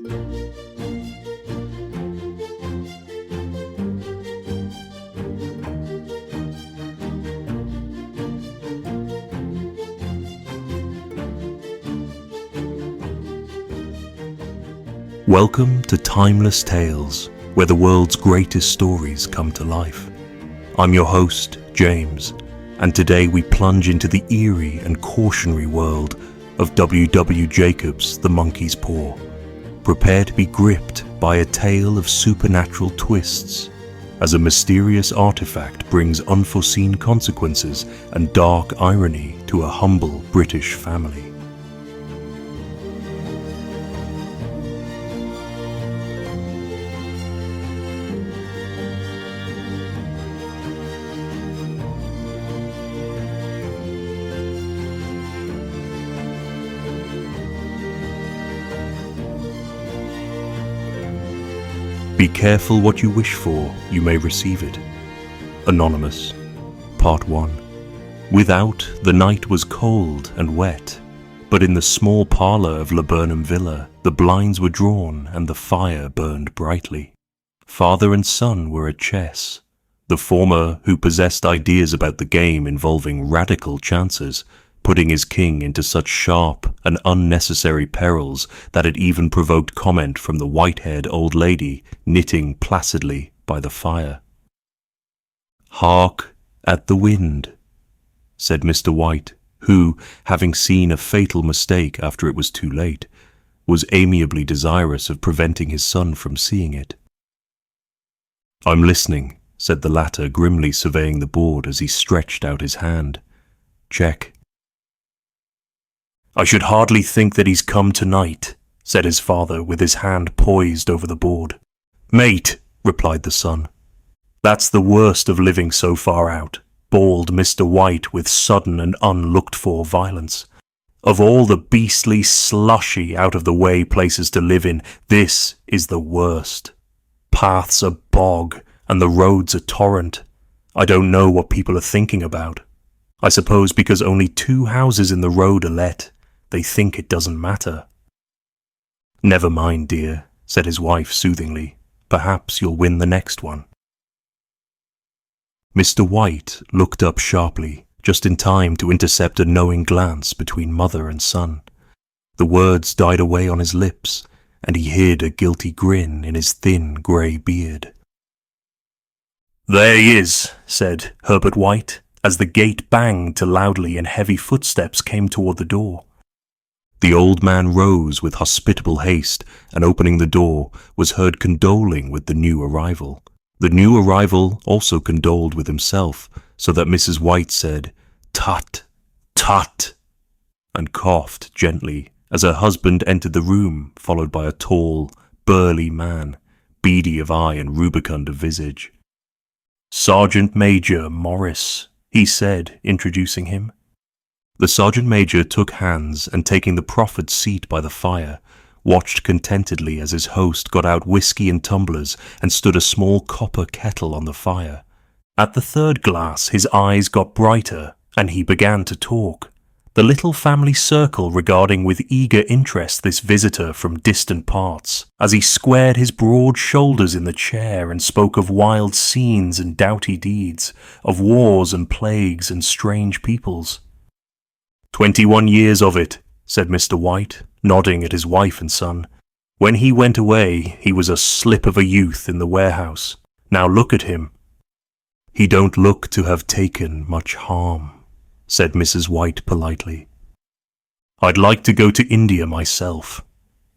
Welcome to Timeless Tales, where the world's greatest stories come to life. I'm your host, James, and today we plunge into the eerie and cautionary world of W. Jacobs' The Monkey's Paw. Prepare to be gripped by a tale of supernatural twists, as a mysterious artifact brings unforeseen consequences and dark irony to a humble British family. Be careful what you wish for, you may receive it. Anonymous. Part 1. Without, the night was cold and wet, but in the small parlour of Laburnum Villa, the blinds were drawn and the fire burned brightly. Father and son were at chess. The former, who possessed ideas about the game involving radical chances, putting his king into such sharp and unnecessary perils that it even provoked comment from the white-haired old lady knitting placidly by the fire. "Hark at the wind," said Mr. White, who, having seen a fatal mistake after it was too late, was amiably desirous of preventing his son from seeing it. "I'm listening," said the latter, grimly surveying the board as he stretched out his hand. "Check." "I should hardly think that he's come tonight," said his father with his hand poised over the board. "Mate," replied the son. "That's the worst of living so far out," bawled Mr. White with sudden and unlooked-for violence. "Of all the beastly, slushy, out-of-the-way places to live in, this is the worst. Paths are bog, and the roads a torrent. I don't know what people are thinking about. I suppose because only 2 houses in the road are let, they think it doesn't matter." "Never mind, dear," said his wife soothingly. "Perhaps you'll win the next one." Mr. White looked up sharply, just in time to intercept a knowing glance between mother and son. The words died away on his lips, and he hid a guilty grin in his thin grey beard. "There he is," said Herbert White, as the gate banged to loudly and heavy footsteps came toward the door. The old man rose with hospitable haste, and opening the door, was heard condoling with the new arrival. The new arrival also condoled with himself, so that Mrs. White said, "Tut, tut," and coughed gently as her husband entered the room, followed by a tall, burly man, beady of eye and rubicund of visage. "Sergeant Major Morris," he said, introducing him. The sergeant major took hands and, taking the proffered seat by the fire, watched contentedly as his host got out whiskey and tumblers and stood a small copper kettle on the fire. At the 3rd glass his eyes got brighter, and he began to talk, the little family circle regarding with eager interest this visitor from distant parts, as he squared his broad shoulders in the chair and spoke of wild scenes and doughty deeds, of wars and plagues and strange peoples. 21 years of it," said Mr. White, nodding at his wife and son. "When he went away, he was a slip of a youth in the warehouse. Now look at him." "He don't look to have taken much harm," said Mrs. White politely. "I'd like to go to India myself,"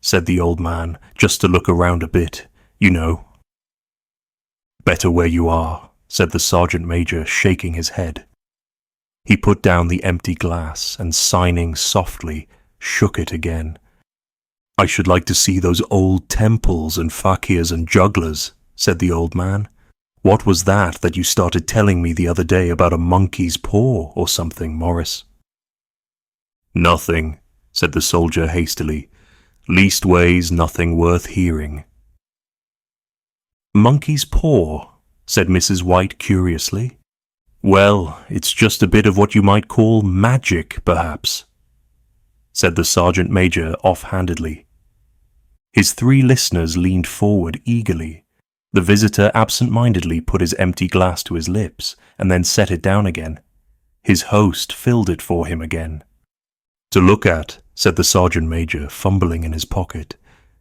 said the old man, "just to look around a bit, you know." "Better where you are," said the sergeant major, shaking his head. He put down the empty glass and, signing softly, shook it again. "I should like to see those old temples and fakirs and jugglers," said the old man. "What was that you started telling me the other day about a monkey's paw or something, Morris?" "Nothing," said the soldier hastily. "Leastways nothing worth hearing." "Monkey's paw?" said Mrs. White curiously. "Well, it's just a bit of what you might call magic, perhaps," said the sergeant major offhandedly. His three listeners leaned forward eagerly. The visitor absent-mindedly put his empty glass to his lips and then set it down again. His host filled it for him again. "To look at," said the sergeant major, fumbling in his pocket.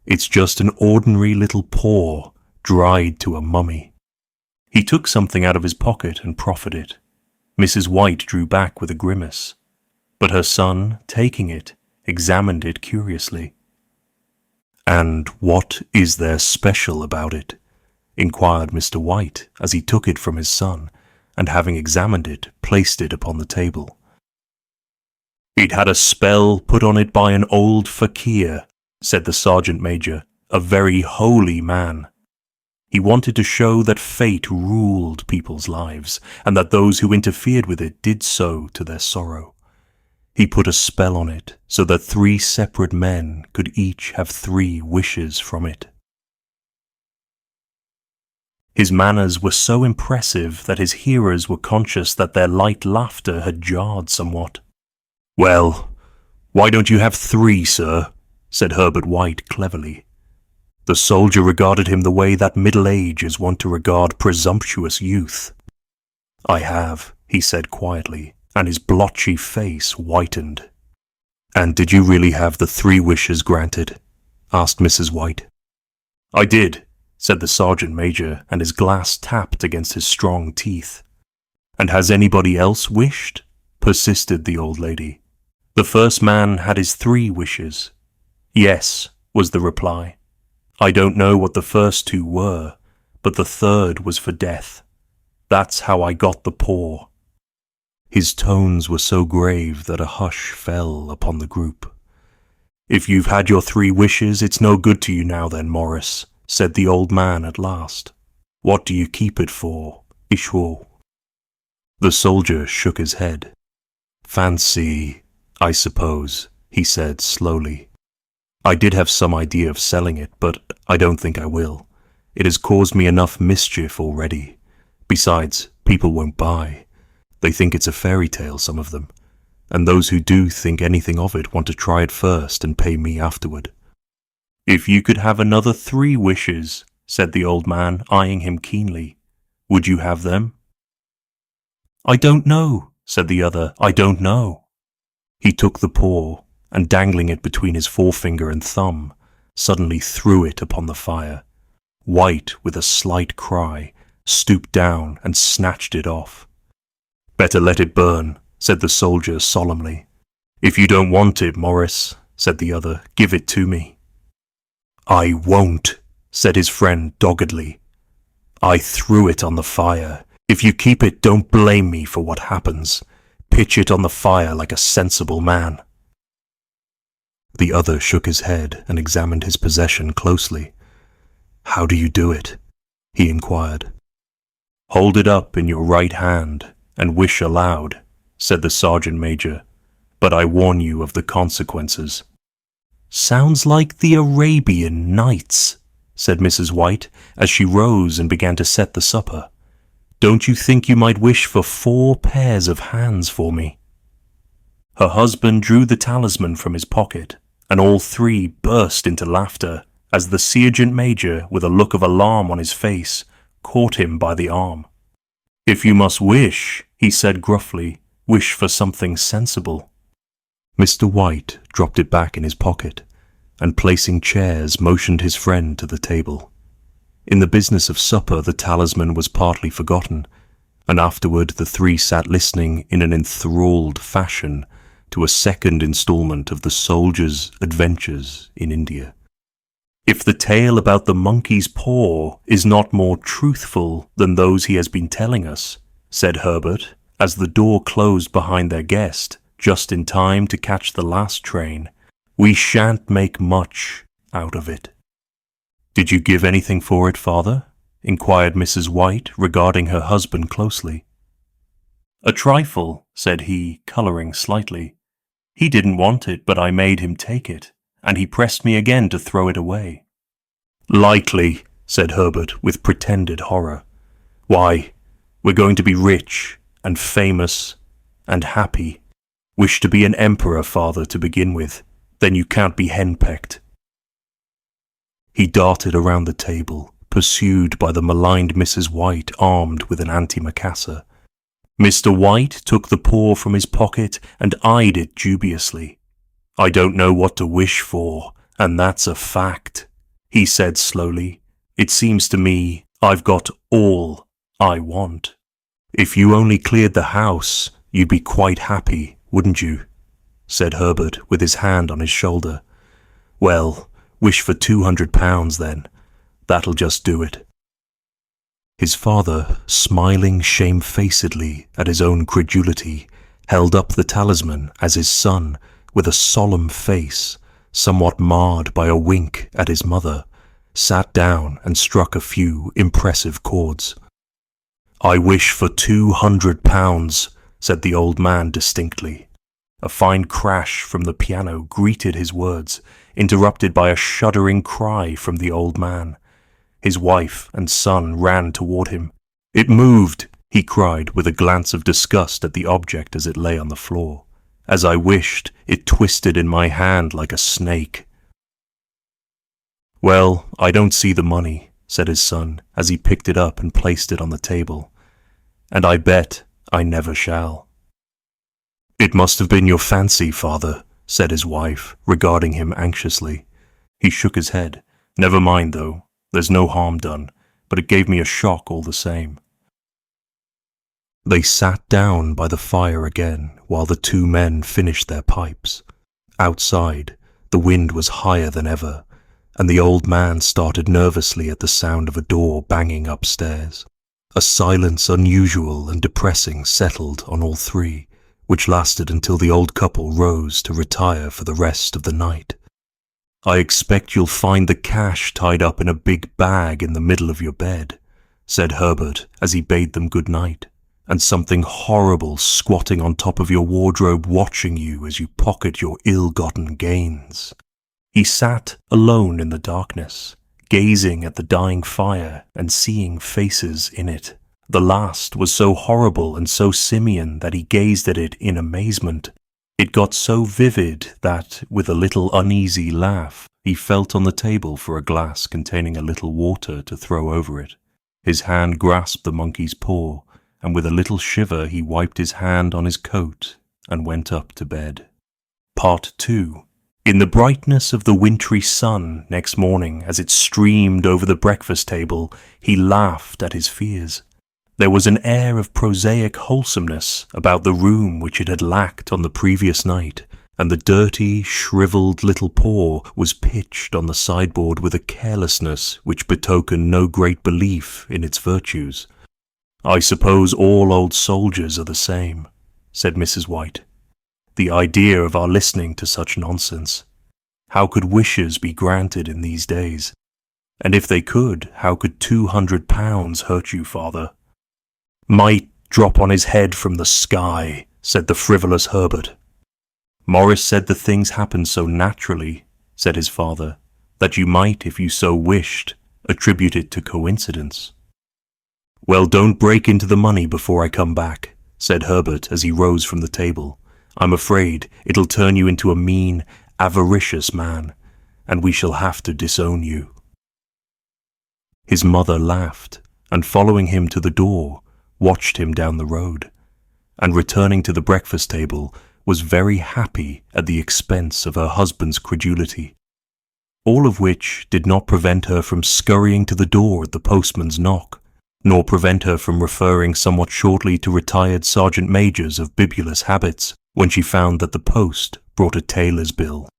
"It's just an ordinary little paw, dried to a mummy." He took something out of his pocket and proffered it. Mrs. White drew back with a grimace, but her son, taking it, examined it curiously. "And what is there special about it?" inquired Mr. White as he took it from his son, and having examined it, placed it upon the table. "It had a spell put on it by an old fakir," said the sergeant major, "a very holy man. He wanted to show that fate ruled people's lives, and that those who interfered with it did so to their sorrow. He put a spell on it so that 3 separate men could each have 3 wishes from it." His manners were so impressive that his hearers were conscious that their light laughter had jarred somewhat. "Well, why don't you have 3, sir?" said Herbert White cleverly. The soldier regarded him the way that middle age is wont to regard presumptuous youth. "I have," he said quietly, and his blotchy face whitened. "And did you really have the 3 wishes granted?" asked Mrs. White. "I did," said the sergeant major, and his glass tapped against his strong teeth. "And has anybody else wished?" persisted the old lady. "The first man had his 3 wishes." "Yes," was the reply. "I don't know what the first 2 were, but the third was for death. That's how I got the paw." His tones were so grave that a hush fell upon the group. "If you've had your 3 wishes, it's no good to you now then, Morris," said the old man at last. "What do you keep it for, Ishwo?" The soldier shook his head. "Fancy, I suppose," he said slowly. "I did have some idea of selling it, but I don't think I will. It has caused me enough mischief already. Besides, people won't buy. They think it's a fairy tale, some of them. And those who do think anything of it want to try it first and pay me afterward." "If you could have another 3 wishes," said the old man, eyeing him keenly, "would you have them?" "I don't know," said the other. "I don't know." He took the paw, and dangling it between his forefinger and thumb, suddenly threw it upon the fire. White, with a slight cry, stooped down and snatched it off. "Better let it burn," said the soldier solemnly. "If you don't want it, Morris," said the other, "give it to me." "I won't," said his friend doggedly. "I threw it on the fire. If you keep it, don't blame me for what happens. Pitch it on the fire like a sensible man." The other shook his head and examined his possession closely. "How do you do it?" he inquired. "Hold it up in your right hand and wish aloud," said the sergeant major, "but I warn you of the consequences." "Sounds like the Arabian Nights," said Mrs. White as she rose and began to set the supper. "Don't you think you might wish for 4 pairs of hands for me?" Her husband drew the talisman from his pocket, and all 3 burst into laughter as the sergeant major, with a look of alarm on his face, caught him by the arm. "If you must wish," he said gruffly, "wish for something sensible." Mr. White dropped it back in his pocket, and placing chairs, motioned his friend to the table. In the business of supper the talisman was partly forgotten, and afterward the 3 sat listening in an enthralled fashion to a second installment of the soldier's adventures in India. "If the tale about the monkey's paw is not more truthful than those he has been telling us," said Herbert, as the door closed behind their guest, just in time to catch the last train, "we shan't make much out of it." "Did you give anything for it, father?" inquired Mrs. White, regarding her husband closely. "A trifle," said he, colouring slightly. "He didn't want it, but I made him take it, and he pressed me again to throw it away." "Likely," said Herbert with pretended horror. "Why, we're going to be rich and famous and happy. Wish to be an emperor, father, to begin with. Then you can't be henpecked." He darted around the table, pursued by the maligned Mrs. White armed with an antimacassar. Mr. White took the paw from his pocket and eyed it dubiously. "I don't know what to wish for, and that's a fact," he said slowly. "It seems to me I've got all I want." "If you only cleared the house, you'd be quite happy, wouldn't you?" said Herbert with his hand on his shoulder. "Well, wish for £200 then. That'll just do it." His father, smiling shamefacedly at his own credulity, held up the talisman as his son, with a solemn face, somewhat marred by a wink at his mother, sat down and struck a few impressive chords. "I wish for £200, said the old man distinctly. A fine crash from the piano greeted his words, interrupted by a shuddering cry from the old man. His wife and son ran toward him. "It moved," he cried with a glance of disgust at the object as it lay on the floor. "As I wished, it twisted in my hand like a snake." "Well, I don't see the money," said his son as he picked it up and placed it on the table. "And I bet I never shall." "It must have been your fancy, father," said his wife, regarding him anxiously. He shook his head. "Never mind, though. There's no harm done, but it gave me a shock all the same." They sat down by the fire again while the two men finished their pipes. Outside, the wind was higher than ever, and the old man started nervously at the sound of a door banging upstairs. A silence unusual and depressing settled on all three, which lasted until the old couple rose to retire for the rest of the night. "I expect you'll find the cash tied up in a big bag in the middle of your bed," said Herbert as he bade them good night, "and something horrible squatting on top of your wardrobe watching you as you pocket your ill-gotten gains." He sat alone in the darkness, gazing at the dying fire and seeing faces in it. The last was so horrible and so simian that he gazed at it in amazement. It got so vivid that, with a little uneasy laugh, he felt on the table for a glass containing a little water to throw over it. His hand grasped the monkey's paw, and with a little shiver he wiped his hand on his coat and went up to bed. Part 2. In the brightness of the wintry sun next morning, as it streamed over the breakfast table, he laughed at his fears. There was an air of prosaic wholesomeness about the room which it had lacked on the previous night, and the dirty, shriveled little paw was pitched on the sideboard with a carelessness which betokened no great belief in its virtues. "I suppose all old soldiers are the same," said Mrs. White. "The idea of our listening to such nonsense. How could wishes be granted in these days? And if they could, how could £200 hurt you, father?" "Might drop on his head from the sky," said the frivolous Herbert. "Morris said the things happened so naturally," said his father, "that you might, if you so wished, attribute it to coincidence." "Well, don't break into the money before I come back," said Herbert as he rose from the table. "I'm afraid it'll turn you into a mean, avaricious man, and we shall have to disown you." His mother laughed, and following him to the door, watched him down the road, and returning to the breakfast table, was very happy at the expense of her husband's credulity. All of which did not prevent her from scurrying to the door at the postman's knock, nor prevent her from referring somewhat shortly to retired sergeant majors of bibulous habits when she found that the post brought a tailor's bill.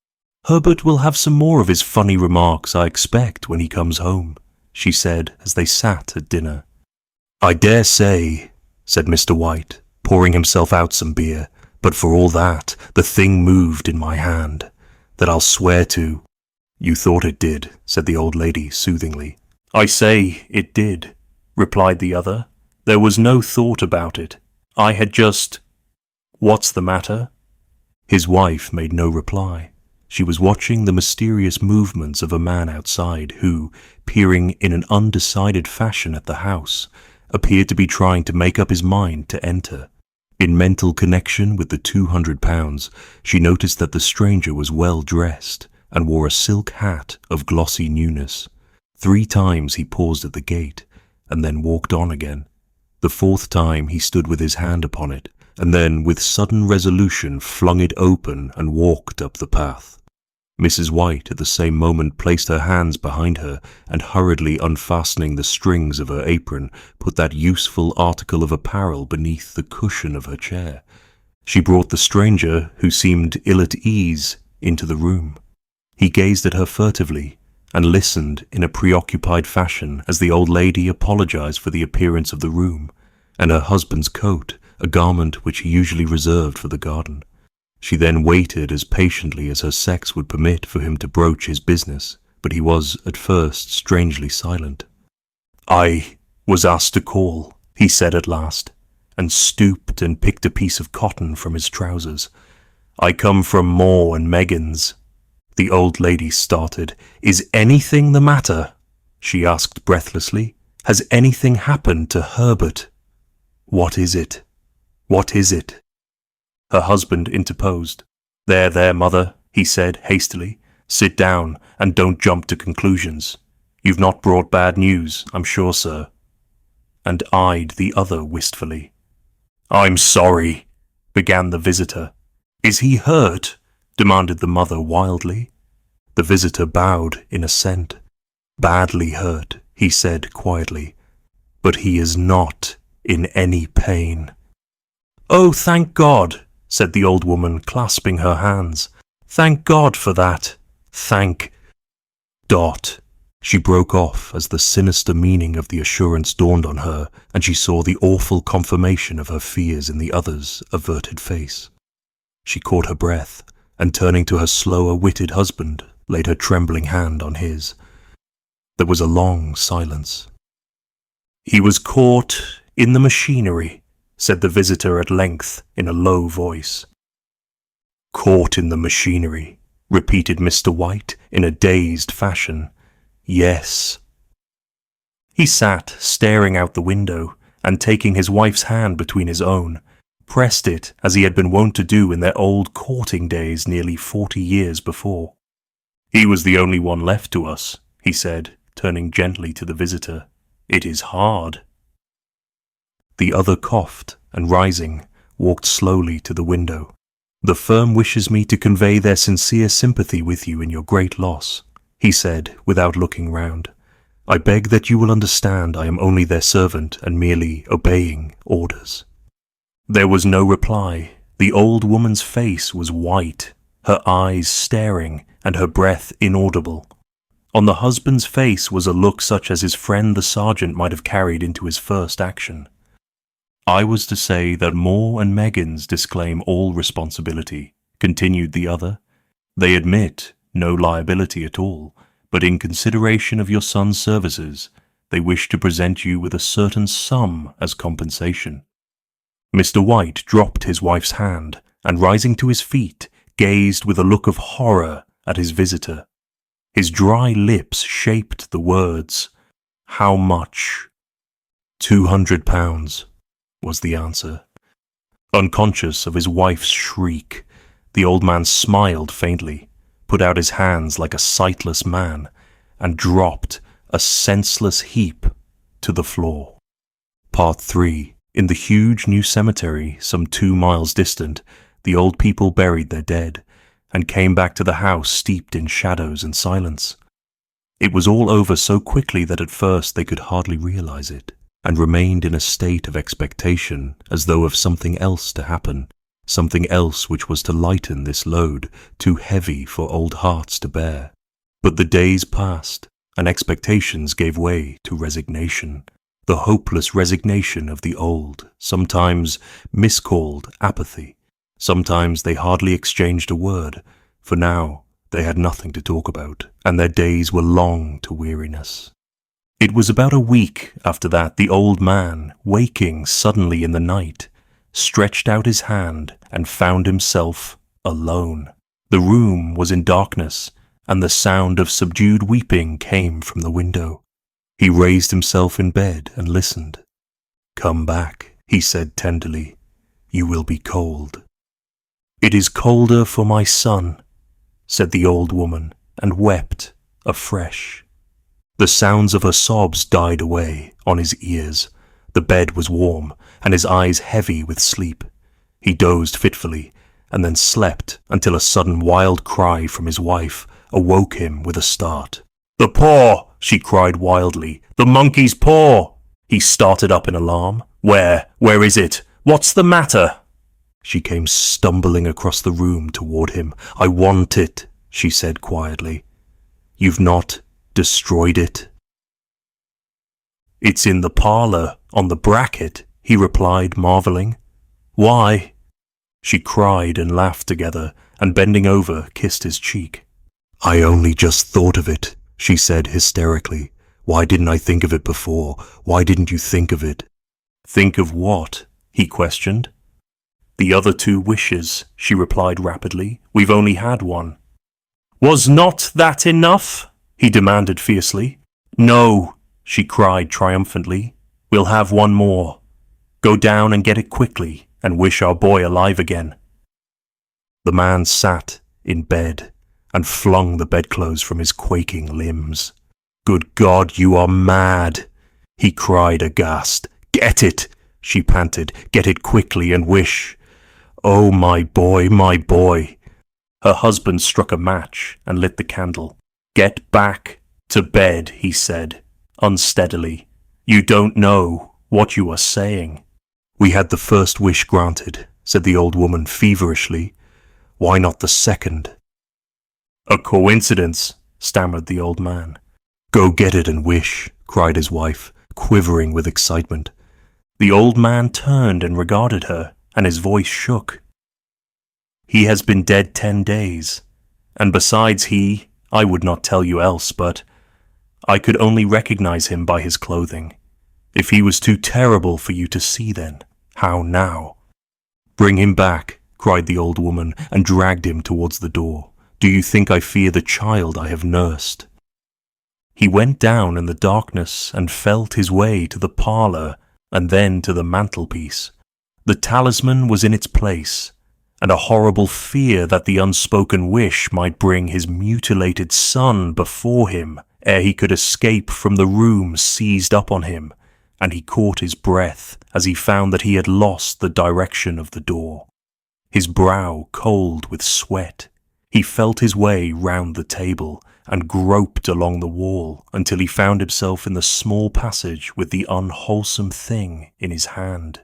"Herbert will have some more of his funny remarks, I expect, when he comes home," she said as they sat at dinner. "I dare say," said Mr. White, pouring himself out some beer, "but for all that, the thing moved in my hand. That I'll swear to." "You thought it did," said the old lady soothingly. "I say it did," replied the other. "There was no thought about it. I had just— What's the matter?" His wife made no reply. She was watching the mysterious movements of a man outside who, peering in an undecided fashion at the house, appeared to be trying to make up his mind to enter. In mental connection with the £200, she noticed that the stranger was well dressed, and wore a silk hat of glossy newness. 3 times he paused at the gate, and then walked on again. The 4th time he stood with his hand upon it, and then with sudden resolution flung it open and walked up the path. Mrs. White at the same moment placed her hands behind her, and hurriedly unfastening the strings of her apron, put that useful article of apparel beneath the cushion of her chair. She brought the stranger, who seemed ill at ease, into the room. He gazed at her furtively, and listened in a preoccupied fashion as the old lady apologized for the appearance of the room, and her husband's coat, a garment which he usually reserved for the garden. She then waited as patiently as her sex would permit for him to broach his business, but he was at first strangely silent. "I was asked to call," he said at last, and stooped and picked a piece of cotton from his trousers. "I come from Moore and Megan's." The old lady started. "Is anything the matter?" she asked breathlessly. "Has anything happened to Herbert?" "What is it? What is it?" Her husband interposed. There, mother," he said hastily. "Sit down and don't jump to conclusions. You've not brought bad news, I'm sure, sir," and eyed the other wistfully. "I'm sorry," began the visitor. "Is he hurt?" demanded the mother wildly. The visitor bowed in assent. "Badly hurt," he said quietly, "but he is not in any pain." "Oh, thank God," said the old woman, clasping her hands. "Thank God for that. Thank Dot." She broke off as the sinister meaning of the assurance dawned on her, and she saw the awful confirmation of her fears in the other's averted face. She caught her breath, and turning to her slower-witted husband, laid her trembling hand on his. There was a long silence. "He was caught in the machinery," said the visitor at length in a low voice. "Caught in the machinery," repeated Mr. White in a dazed fashion. "Yes." He sat staring out the window, and taking his wife's hand between his own, pressed it as he had been wont to do in their old courting days nearly 40 years before. "He was the only one left to us," he said, turning gently to the visitor. "It is hard." The other coughed, and rising, walked slowly to the window. "The firm wishes me to convey their sincere sympathy with you in your great loss," he said, without looking round. "I beg that you will understand I am only their servant and merely obeying orders." There was no reply. The old woman's face was white, her eyes staring, and her breath inaudible. On the husband's face was a look such as his friend the sergeant might have carried into his first action. "I was to say that Moore and Meggins disclaim all responsibility," continued the other. "They admit no liability at all, but in consideration of your son's services, they wish to present you with a certain sum as compensation." Mr. White dropped his wife's hand, and rising to his feet, gazed with a look of horror at his visitor. His dry lips shaped the words, "How much?" £200, was the answer. Unconscious of his wife's shriek, the old man smiled faintly, put out his hands like a sightless man, and dropped, a senseless heap, to the floor. Part 3. In the huge new cemetery, some 2 miles distant, the old people buried their dead, and came back to the house steeped in shadows and silence. It was all over so quickly that at first they could hardly realize it, and remained in a state of expectation as though of something else to happen, something else which was to lighten this load, too heavy for old hearts to bear. But the days passed, and expectations gave way to resignation, the hopeless resignation of the old, sometimes miscalled apathy. Sometimes they hardly exchanged a word, for now they had nothing to talk about, and their days were long to weariness. It was about a week after that the old man, waking suddenly in the night, stretched out his hand and found himself alone. The room was in darkness, and the sound of subdued weeping came from the window. He raised himself in bed and listened. "Come back," he said tenderly. "You will be cold." "It is colder for my son," said the old woman and wept afresh. The sounds of her sobs died away on his ears. The bed was warm, and his eyes heavy with sleep. He dozed fitfully, and then slept until a sudden wild cry from his wife awoke him with a start. "The paw!" she cried wildly. "The monkey's paw!" He started up in alarm. Where is it? What's the matter?" She came stumbling across the room toward him. "I want it," she said quietly. "You've not destroyed it?" "It's in the parlor, on the bracket," he replied, marveling. "Why?" She cried and laughed together, and bending over, kissed his cheek. "I only just thought of it," she said hysterically. "Why didn't I think of it before? Why didn't you think of it?" "Think of what?" he questioned. "The other 2 wishes," she replied rapidly. "We've only had one." "Was not that enough?" he demanded fiercely. "No," she cried triumphantly. "We'll have one more. Go down and get it quickly, and wish our boy alive again." The man sat in bed and flung the bedclothes from his quaking limbs. "Good God, you are mad!" he cried aghast. "Get it!" she panted. "Get it quickly and wish. Oh, my boy, my boy." Her husband struck a match and lit the candle. "Get back to bed," he said, unsteadily. "You don't know what you are saying." "We had the first wish granted," said the old woman feverishly. "Why not the second?" "A coincidence," stammered the old man. "Go get it and wish," cried his wife, quivering with excitement. The old man turned and regarded her, and his voice shook. "He has been dead 10 days, and besides I would not tell you else, but I could only recognize him by his clothing. If he was too terrible for you to see then, how now?" "Bring him back," cried the old woman, and dragged him towards the door. "Do you think I fear the child I have nursed?" He went down in the darkness and felt his way to the parlor and then to the mantelpiece. The talisman was in its place, and a horrible fear that the unspoken wish might bring his mutilated son before him ere he could escape from the room seized up on him, and he caught his breath as he found that he had lost the direction of the door. His brow cold with sweat, he felt his way round the table and groped along the wall until he found himself in the small passage with the unwholesome thing in his hand.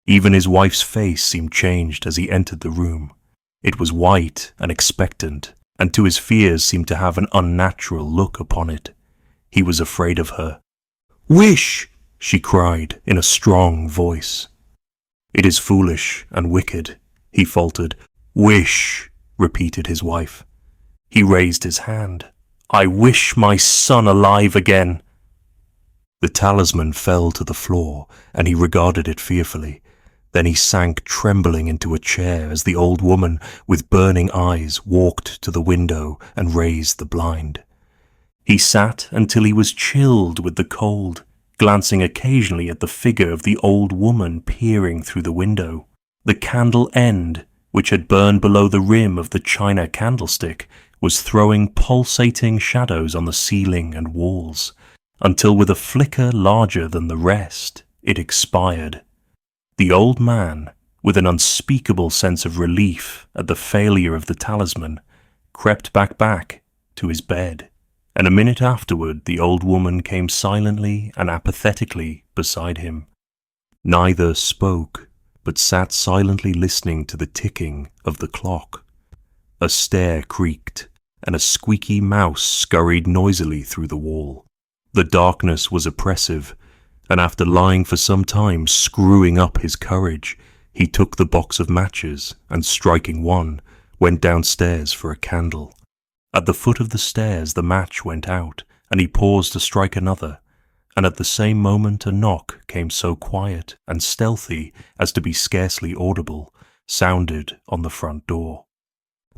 Even his wife's face seemed changed as he entered the room. It was white and expectant, and to his fears seemed to have an unnatural look upon it. He was afraid of her. "Wish!" she cried in a strong voice. "It is foolish and wicked," he faltered. "Wish!" repeated his wife. He raised his hand. "I wish my son alive again." The talisman fell to the floor, and he regarded it fearfully. Then he sank trembling into a chair as the old woman, with burning eyes, walked to the window and raised the blind. He sat until he was chilled with the cold, glancing occasionally at the figure of the old woman peering through the window. The candle end, which had burned below the rim of the china candlestick, was throwing pulsating shadows on the ceiling and walls, until with a flicker larger than the rest, it expired. The old man, with an unspeakable sense of relief at the failure of the talisman, crept back to his bed, and a minute afterward the old woman came silently and apathetically beside him. Neither spoke, but sat silently listening to the ticking of the clock. A stair creaked, and a squeaky mouse scurried noisily through the wall. The darkness was oppressive, and after lying for some time screwing up his courage, he took the box of matches and, striking one, went downstairs for a candle. At the foot of the stairs the match went out, and he paused to strike another, and at the same moment a knock came so quiet and stealthy as to be scarcely audible, sounded on the front door.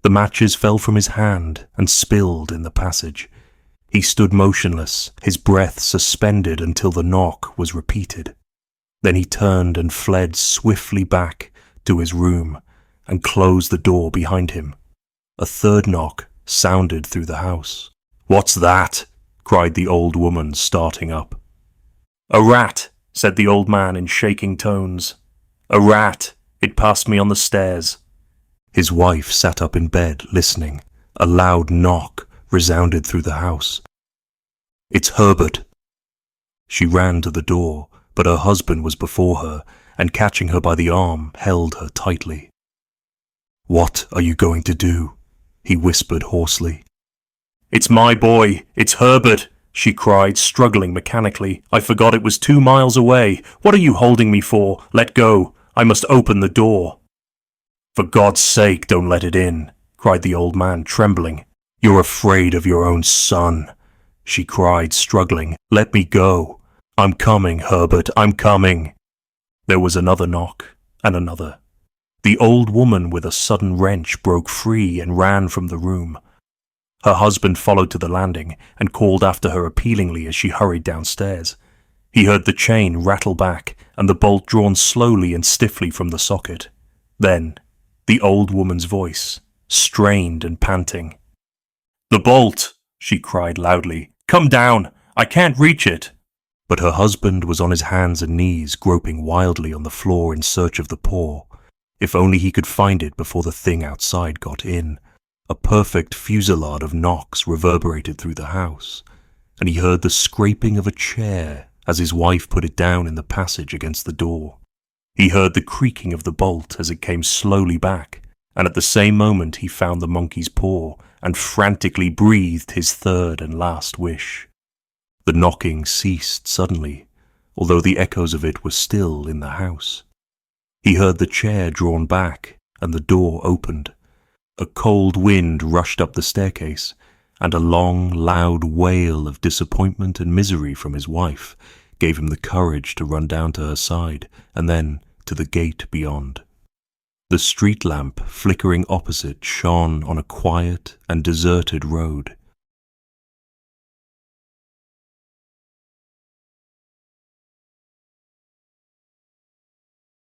The matches fell from his hand and spilled in the passage. He stood motionless, his breath suspended until the knock was repeated. Then he turned and fled swiftly back to his room and closed the door behind him. A third knock sounded through the house. "What's that?" cried the old woman, starting up. "A rat," said the old man in shaking tones. "A rat. It passed me on the stairs." His wife sat up in bed, listening. A loud knock resounded through the house. "It's Herbert." She ran to the door, but her husband was before her, and catching her by the arm, held her tightly. "What are you going to do?" he whispered hoarsely. "It's my boy. It's Herbert," she cried, struggling mechanically. "I forgot it was 2 miles away. What are you holding me for? Let go. I must open the door." "For God's sake, don't let it in," cried the old man, trembling. "You're afraid of your own son," she cried, struggling. "Let me go. I'm coming, Herbert, I'm coming." There was another knock, and another. The old woman with a sudden wrench broke free and ran from the room. Her husband followed to the landing and called after her appealingly as she hurried downstairs. He heard the chain rattle back and the bolt drawn slowly and stiffly from the socket. Then, the old woman's voice, strained and panting. "The bolt!" she cried loudly. "Come down! I can't reach it!" But her husband was on his hands and knees, groping wildly on the floor in search of the paw. If only he could find it before the thing outside got in. A perfect fusillade of knocks reverberated through the house, and he heard the scraping of a chair as his wife put it down in the passage against the door. He heard the creaking of the bolt as it came slowly back, and at the same moment he found the monkey's paw and frantically breathed his third and last wish. The knocking ceased suddenly, although the echoes of it were still in the house. He heard the chair drawn back and the door opened. A cold wind rushed up the staircase, and a long, loud wail of disappointment and misery from his wife gave him the courage to run down to her side and then to the gate beyond. The street lamp flickering opposite shone on a quiet and deserted road.